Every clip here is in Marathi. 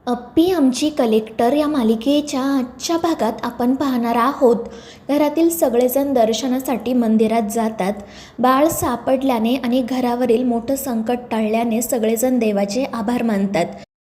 अप्पी आमची कलेक्टर या मालिकेच्या आजच्या भागात आपण पाहणार आहोत. घरातील सगळेजण दर्शनासाठी मंदिरात जातात. बाळ सापडल्याने आणि घरावरील मोठं संकट टाळल्याने सगळेजण देवाचे आभार मानतात.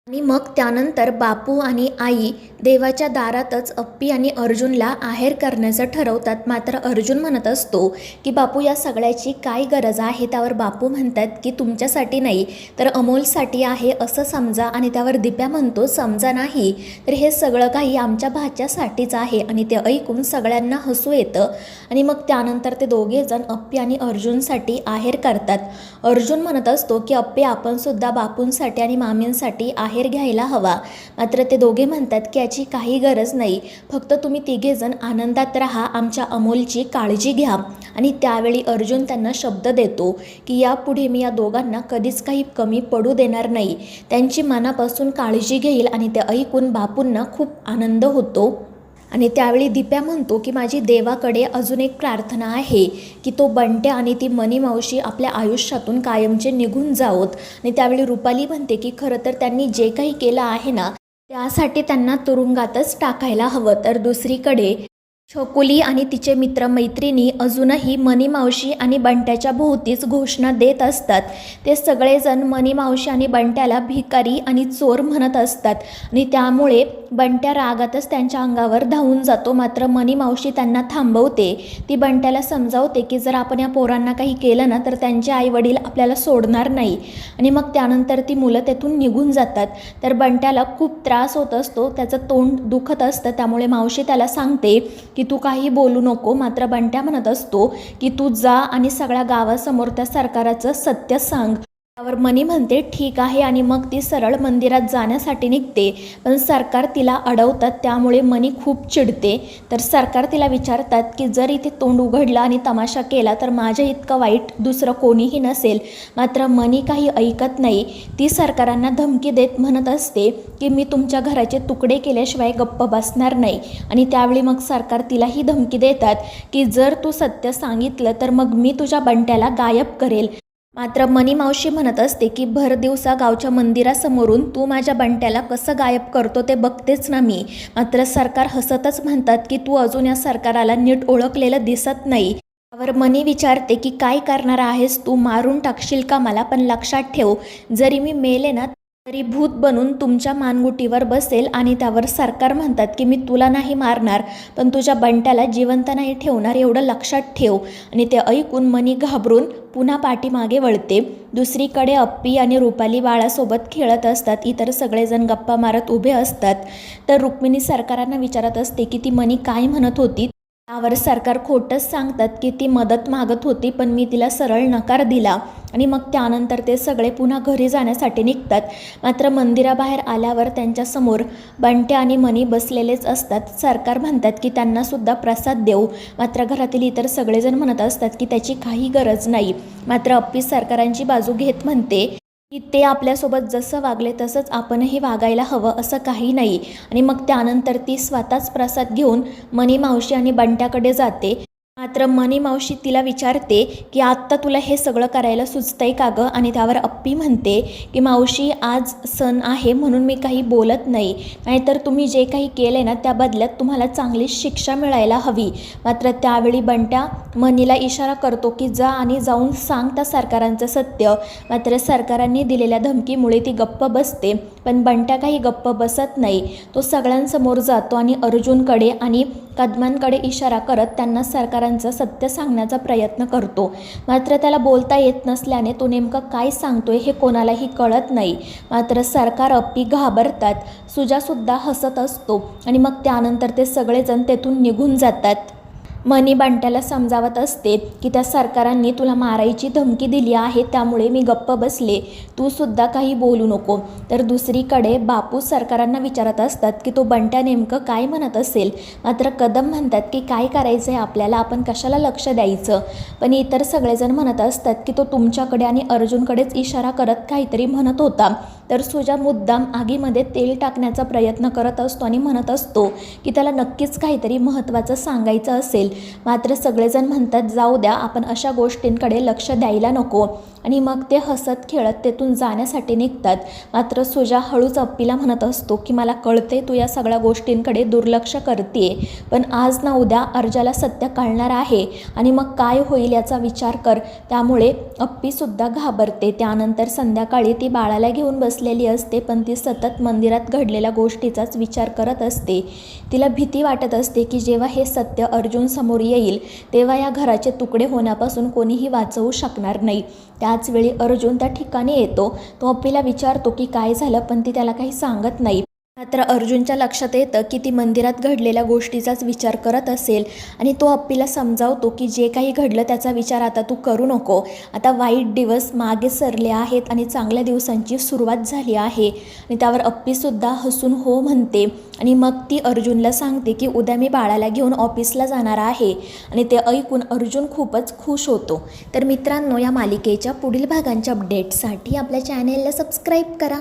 आणि मग त्यानंतर बापू आणि आई देवाच्या दारातच अप्पी आणि अर्जुनला आहेर करण्याचं ठरवतात. मात्र अर्जुन म्हणत असतो की बापू, या सगळ्याची काय गरज आहे. त्यावर बापू म्हणतात की तुमच्यासाठी नाही तर अमोलसाठी आहे असं समजा. आणि त्यावर दिप्या म्हणतो समजा नाही तर हे सगळं काही आमच्या भाच्यासाठीच आहे. आणि ते ऐकून सगळ्यांना हसू येतं. आणि मग त्यानंतर ते दोघे जण अप्पी आणि अर्जुनसाठी आहेर करतात. अर्जुन म्हणत असतो की अप्पी, आपण सुद्धा बापूंसाठी आणि मामींसाठी आहेर घ्यायला हवा. मात्र ते दोघे म्हणतात की याची काही गरज नाही, फक्त तुम्ही तिघेजण आनंदात राहा, आमच्या अमोलची काळजी घ्या. आणि त्यावेळी अर्जुन त्यांना शब्द देतो की यापुढे मी या दोघांना कधीच काही कमी पडू देणार नाही, त्यांची मनापासून काळजी घेईल. आणि ते ऐकून बापूंना खूप आनंद होतो. आणि त्यावेळी दिप्या म्हणतो की माझी देवाकडे अजून एक प्रार्थना आहे की तो बंट्या आणि ती मनी मावशी आपल्या आयुष्यातून कायमचे निघून जावोत. आणि त्यावेळी रुपाली म्हणते की खरं तर त्यांनी जे काही केलं आहे ना, त्यासाठी त्यांना तुरुंगातच टाकायला हवं. तर दुसरीकडे छकुली आणि तिचे मित्रमैत्रिणी अजूनही मनी मावशी आणि बंट्याच्या भोवतीच घोषणा देत असतात. ते सगळेजण मनी मावशी आणि बंट्याला भिकारी आणि चोर म्हणत असतात. आणि त्यामुळे बंट्या रागातच त्यांच्या अंगावर धावून जातो. मात्र मनी मावशी त्यांना थांबवते. ती बंट्याला समजावते की जर आपण या पोरांना काही केलं ना तर त्यांचे आईवडील आपल्याला सोडणार नाही. आणि मग त्यानंतर ती मुलं तेथून निघून जातात. तर बंट्याला खूप त्रास होत असतो, त्याचं तोंड दुखत असतं. त्यामुळे मावशी त्याला सांगते की तू काही बोलू नको. मात्र बंट्या म्हणत असतो की तू जा आणि सगळ्या गावासमोर त्या सरकाराचं सत्य सांग. त्यावर मनी म्हणते ठीक आहे. आणि मग ती सरळ मंदिरात जाण्यासाठी निघते. पण सरकार तिला अडवतात. त्यामुळे मनी खूप चिडते. तर सरकार तिला विचारतात की जर इथे तोंड उघडलं आणि तमाशा केला तर माझ्या इतकं वाईट दुसरं कोणीही नसेल. मात्र मनी काही ऐकत नाही. ती सरकारांना धमकी देत म्हणत असते की मी तुमच्या घराचे तुकडे केल्याशिवाय गप्प बसणार नाही. आणि त्यावेळी मग सरकार तिलाही धमकी देतात की जर तू सत्य सांगितलं तर मग मी तुझ्या बंट्याला गायब करेल. मात्र मनी मावशी म्हणत असते की भर दिवसा गावच्या मंदिरासमोरून तू माझ्या बंट्याला कसं गायब करतो ते बघतेच ना मी. मात्र सरकार हसतच म्हणतात की तू अजून या सरकाराला नीट ओळखलेलं दिसत नाही. त्यावर मनी विचारते की काय करणार आहेस तू, मारून टाकशील का मला. पण लक्षात ठेव, जरी मी मेले ना तरी भूत बनून तुमच्या मानगुटीवर बसेल. आणि त्यावर सरकार म्हणतात की मी तुला नाही मारणार पण तुझ्या बंट्याला जिवंत नाही ठेवणार, एवढं लक्षात ठेव. आणि ते ऐकून मनी घाबरून पुन्हा पाठीमागे वळते. दुसरीकडे अप्पी आणि रुपाली बाळासोबत खेळत असतात. इतर सगळेजण गप्पा मारत उभे असतात. तर रुक्मिणी सरकारांना विचारत असते की ती मनी काय म्हणत होती. त्यावर सरकार खोटंच सांगतात की ती मदत मागत होती पण मी तिला सरळ नकार दिला. आणि मग त्यानंतर ते सगळे पुन्हा घरी जाण्यासाठी निघतात. मात्र मंदिराबाहेर आल्यावर त्यांच्यासमोर बंट्या आणि मनी बसलेलेच असतात. सरकार म्हणतात की त्यांना सुद्धा प्रसाद देऊ. मात्र घरातील इतर सगळेजण म्हणत असतात की त्याची काही गरज नाही. मात्र अप्पी सरकारांची बाजू घेत म्हणते की ते आपल्यासोबत जसं वागले तसंच आपणही वागायला हवं, असं काही नाही. आणि मग त्यानंतर ती स्वतःच प्रसाद घेऊन मनी मावशी आणि बंट्याकडे जाते. मात्र मनी मावशी तिला विचारते की आत्ता तुला हे सगळं करायला सुचतंय का गं. आणि त्यावर अप्पी म्हणते की मावशी, आज सण आहे म्हणून मी काही बोलत नाही, नाहीतर तुम्ही जे काही केले ना त्या बदल्यात तुम्हाला चांगली शिक्षा मिळायला हवी. मात्र त्यावेळी बंट्या मनीला इशारा करतो की जा आणि जाऊन सांग त्या सरकारांचं सत्य. मात्र सरकारांनी दिलेल्या धमकीमुळे ती गप्प बसते. पण बंट्या काही गप्प बसत नाही. तो सगळ्यांसमोर जातो आणि अर्जुनकडे आणि कदमांकडे इशारा करत त्यांना सरकारांचं सत्य सांगण्याचा प्रयत्न करतो. मात्र त्याला बोलता येत नसल्याने तो नेमकं काय सांगतोय हे कोणालाही कळत नाही. मात्र सरकार अप्पी घाबरतात. सुजासुद्धा हसत असतो. आणि मग त्यानंतर ते सगळेजण तेथून निघून जातात. मनी बंट्याला समजावत असते की त्या सरकारांनी तुला मारायची धमकी दिली आहे, त्यामुळे मी गप्प बसले, तू सुद्धा काही बोलू नको. तर दुसरीकडे बापू सरकारांना विचारत असतात की तो बंट्या नेमकं काय म्हणत असेल. मात्र कदम म्हणतात की काय करायचं आहे आपल्याला, आपण कशाला लक्ष द्यायचं. पण इतर सगळेजण म्हणत असतात की तो तुमच्याकडे आणि अर्जुनकडेच इशारा करत काहीतरी म्हणत होता. तर सुजा मुद्दाम आगीमध्ये तेल टाकण्याचा प्रयत्न करत असतो आणि म्हणत असतो की त्याला नक्कीच काहीतरी महत्त्वाचं सांगायचं असेल. मात्र सगळेजण म्हणतात जाऊ द्या, आपण अशा गोष्टींकडे लक्ष द्यायला नको आणि मग ते हसत खेळत तेथून जाण्यासाठी निघतात. मात्र सुजा हळूच अप्पीला म्हणत असतो की मला कळते तू या सगळ्या गोष्टींकडे दुर्लक्ष करते, पण आज ना उद्या अर्जाला सत्य कळणार आहे आणि मग काय होईल याचा विचार कर. त्यामुळे अप्पीसुद्धा घाबरते. त्यानंतर संध्याकाळी ती बाळाला घेऊन बसलेली असते, पण ती सतत मंदिरात घडलेल्या गोष्टीचाच विचार करत असते. तिला भीती वाटत असते की जेव्हा हे सत्य अर्जुन समोर येईल तेव्हा या घराचे तुकडे होण्यापासून कोणीही वाचवू शकणार नाही. त्याचवेळी अर्जुन त्या ठिकाणी येतो. तो अप्पीला विचारतो की काय झालं, पण ती त्याला काही सांगत नाही. मात्र अर्जुनच्या लक्षात येतं की ती मंदिरात घडलेल्या गोष्टीचाच विचार करत असेल आणि तो अप्पीला समजावतो की जे काही घडलं त्याचा विचार आता तू करू नको. आता वाईट दिवस मागे सरले आहेत आणि चांगल्या दिवसांची सुरुवात झाली आहे. आणि त्यावर अप्पीसुद्धा हसून हो म्हणते आणि मग ती अर्जुनला सांगते की उद्या मी बाळाला घेऊन ऑफिसला जाणार आहे. आणि ते ऐकून अर्जुन खूपच खुश होतो. तर मित्रांनो, या मालिकेच्या पुढील भागांच्या अपडेटसाठी आपल्या चॅनेलला सबस्क्राईब करा.